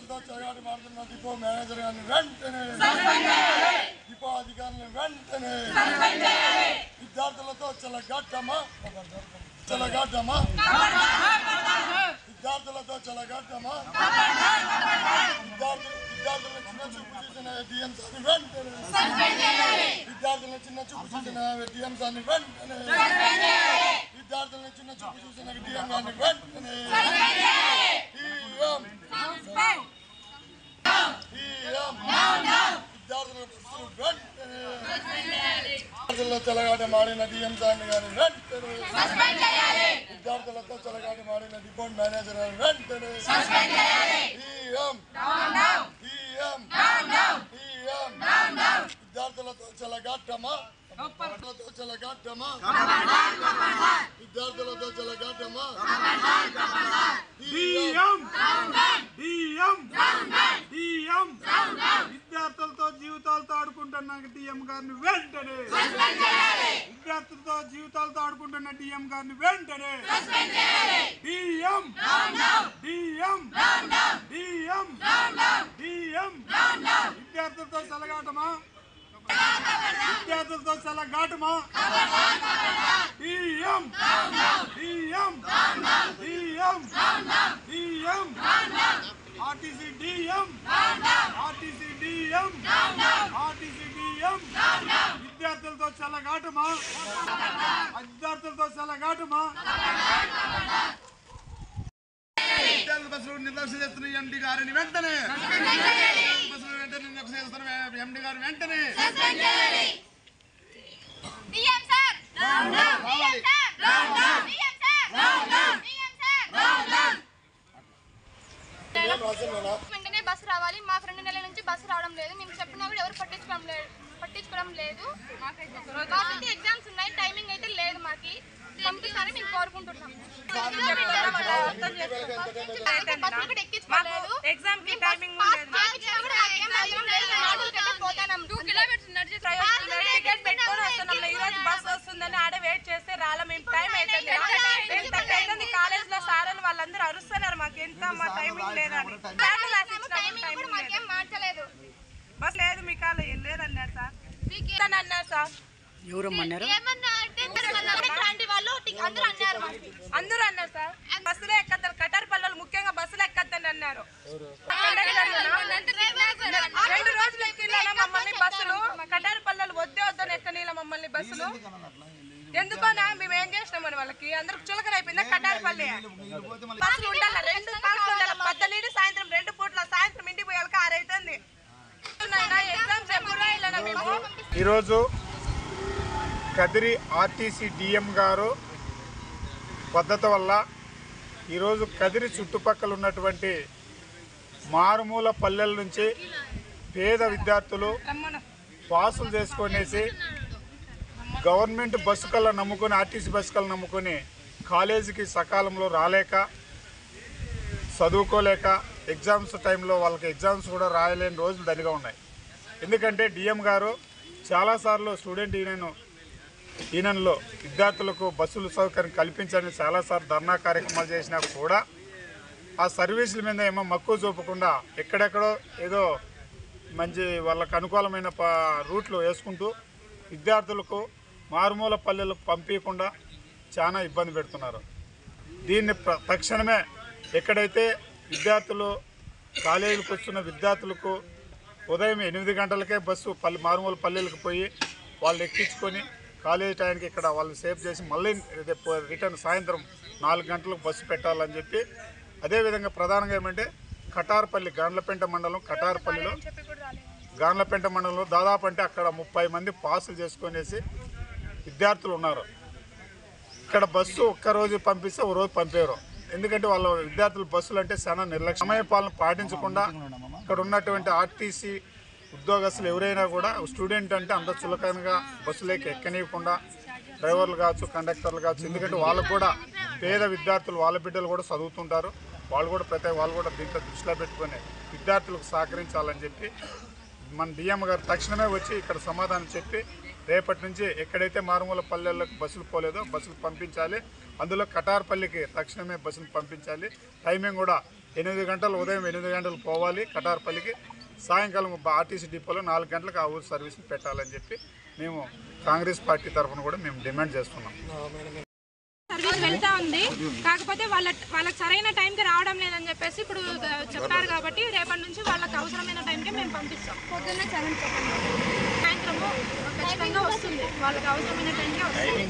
విద్యార్థులతో చెలగాటి మాడుతున్న depot manager గారిని వెంటనే డిపో అధికారులను వెంటనే విద్యార్థులతో చెలగాటమా విద్యార్థులతో చెలగాటమా విద్యార్థులను చిన్న చూపు చూసిన డిఎం సార్ని వెంటనే విద్యార్థులను చిన్న చూపు చూసిన డిఎం సార్ని వెంటనే విద్యార్థులను చిన్న చూపు చూసిన డిఎం గారిని వెంటనే విద్యార్థులతో చెలగాట మాడిన డిఎం సార్ని గారిని వెంటనే విద్యార్థులతో చెలగాట మాడిన డిపో మేనేజర్ గారిని వెంటనే విద్యార్థులతో చెలగాటమా విద్యార్థులతో చెలగాటమా విద్యార్థులతో జీవితాలతో ఆడుకుంటున్న డిఎం గారిని వెంటనే విద్యార్థులతో జీవితాలతో ఆడుకుంటున్న డిఎం గారిని వెంటనే డిఎం విద్యార్థులతో చెలగాటమా విద్యార్థులతో చెలగాటమా డిఎం ఆర్టీసీ డిఎం విద్యార్థులతో చెలగాటమా విద్యార్థులతో చెలగాటమా విద్యార్థుల బస్సులు నిర్లక్ష్యం చేస్తున్న ఎండి గారిని వెంటనే బస్సులు వెంటనే నిర్లక్ష్యం చేస్తున్న ఎండి గారిని వెంటనే వెంటనే బస్సు రావాలి. మాకు 2 నెలల నుంచి బస్సు రావడం లేదు. మేము చెప్పినా కూడా ఎవరు పట్టించుకోవడం లేదు. మాకైతే ఎగ్జామ్స్ ఉన్నాయి, టైమింగ్ అయితే లేదు. మాకు పంపిస్తారని మేము కోరుకుంటున్నాం. ఎగ్జామ్ కి టైమింగ్ టికెట్ పెట్టుకొని వస్తున్నాం. ఈ రోజు బస్ వస్తుందని ఆడ వెయిట్ చేస్తే రాలా. మేము టైం అవుతుంది కాలేజ్ లో సార్లు వాళ్ళందరూ అరుస్తున్నారు. మాకు ఎంత మా టైమింగ్ లేదని మార్చలేదు. బస్ లేదు మీకు అలా లేదన్నారు సార్. అన్నారు సార్. ఎవరమ్మన్నారు? అందరూ అన్నారు సార్. బస్సులో ఎక్కద్దారు, కటార్ పల్లెలు ముఖ్యంగా బస్సులు ఎక్కద్దని అన్నారు. 2 రోజులు ఎక్కినా మమ్మల్ని బస్సులు. కటార్ పల్లెలు వద్దే వద్దని ఎక్కనీలా మమ్మల్ని బస్సులు. ఎందుకన్నా మేము ఏం చేసినామని వాళ్ళకి అందరికి చులకన అయిపోయిందా? కటార్ పల్లె బస్సులు ఉండాలి, 2 బస్సులు ఉండాలి. 10 సాయంత్రం 2 పూట్ల సాయంత్రం ఇంటికి పోయాక 6 అవుతుంది. ఎగ్జామ్స్ ఎప్పుడు రాయాలన్నా మేము. ఈరోజు కదిరి ఆర్టీసీ డిఎం గారు పద్ధతి వల్ల ఈరోజు కదిరి చుట్టుపక్కల ఉన్నటువంటి మారుమూల పల్లెల నుంచి పేద విద్యార్థులు పాసులు చేసుకొనేసి గవర్నమెంట్ బస్సు కల్లా నమ్ముకొని ఆర్టీసీ బస్సు కల్లా నమ్ముకొని కాలేజీకి సకాలంలో రాలేక చదువుకోలేక ఎగ్జామ్స్ టైంలో వాళ్ళకి ఎగ్జామ్స్ కూడా రాయలేని రోజులు దండిగా ఉన్నాయి. ఎందుకంటే డిఎం గారు చాలాసార్లు స్టూడెంట్ యూనియన్లో విద్యార్థులకు బస్సుల సౌకర్యం కల్పించాలని చాలాసార్లు ధర్నా కార్యక్రమాలు చేసినా కూడా ఆ సర్వీసుల మీద ఏమో మక్కువ చూపకుండా ఎక్కడెక్కడో ఏదో మంచి వాళ్ళకు అనుకూలమైన రూట్లు వేసుకుంటూ విద్యార్థులకు మారుమూల పల్లెలకు పంపించకుండా చాలా ఇబ్బంది పెడుతున్నారు. దీన్ని తక్షణమే ఎక్కడైతే విద్యార్థులు కాలేజీలకు వస్తున్న విద్యార్థులకు ఉదయం 8 గంటలకే బస్సు మారుమూల పల్లెలకు పోయి వాళ్ళు ఎక్కించుకొని కాలేజీ టైంకి ఇక్కడ వాళ్ళు సేవ్ చేసి మళ్ళీ రిటర్న్ సాయంత్రం 4 గంటలకు బస్సు పెట్టాలని చెప్పి, అదేవిధంగా ప్రధానంగా ఏమంటే కటార్పల్లి గాండ్లపేంట మండలం గాండ్లపేంట మండలంలో దాదాపు అంటే అక్కడ 30 మంది పాసులు చేసుకునేసి విద్యార్థులు ఉన్నారు. ఇక్కడ బస్సు ఒక్కరోజు పంపిస్తే ఒక రోజు పంపేరు. ఎందుకంటే వాళ్ళ విద్యార్థులు బస్సులు అంటే చాలా నిర్లక్ష్యం, సమయపాలన పాటించకుండా ఇక్కడ ఉన్నటువంటి ఆర్టీసీ ఉద్యోగస్తులు ఎవరైనా కూడా స్టూడెంట్ అంటే అంత చులకనగా బస్సులోకి ఎక్కనీయకుండా డ్రైవర్లు కావచ్చు, కండక్టర్లు కావచ్చు, ఎందుకంటే వాళ్ళకు కూడా పేద విద్యార్థులు వాళ్ళ బిడ్డలు కూడా చదువుతుంటారు. వాళ్ళు కూడా దీంట్లో దృష్టిలో పెట్టుకొని విద్యార్థులకు సహకరించాలని చెప్పి మన డిఎం గారు తక్షణమే వచ్చి ఇక్కడ సమాధానం చెప్పి రేపటి నుంచి ఎక్కడైతే మారుమూల పల్లెలకు బస్సులు పోలేదో బస్సులు పంపించాలి. అందులో కటార్పల్లికి తక్షణమే బస్సులు పంపించాలి. టైమింగ్ కూడా 8 గంటలు ఉదయం 8 గంటలు పోవాలి కటార్పల్లికి, సాయంకాలం ఆర్టీసీ డిపోలో 4 గంటలకు ఆ ఊరు సర్వీస్ పెట్టాలని చెప్పి మేము కాంగ్రెస్ పార్టీ తరఫున కూడా మేము డిమాండ్ చేస్తున్నాం. సర్వీస్ వెళ్తా ఉంది, కాకపోతే వాళ్ళకి సరైన టైంకి రావడం లేదని చెప్పేసి ఇప్పుడు చెప్పారు కాబట్టి రేపటి నుంచి వాళ్ళకి అవసరమైన టైంకి మేము పంపిస్తాం. పొద్దున్నే 7 సాయంత్రము ఖచ్చితంగా వస్తుంది, వాళ్ళకి అవసరమైన టైంకి వస్తుంది.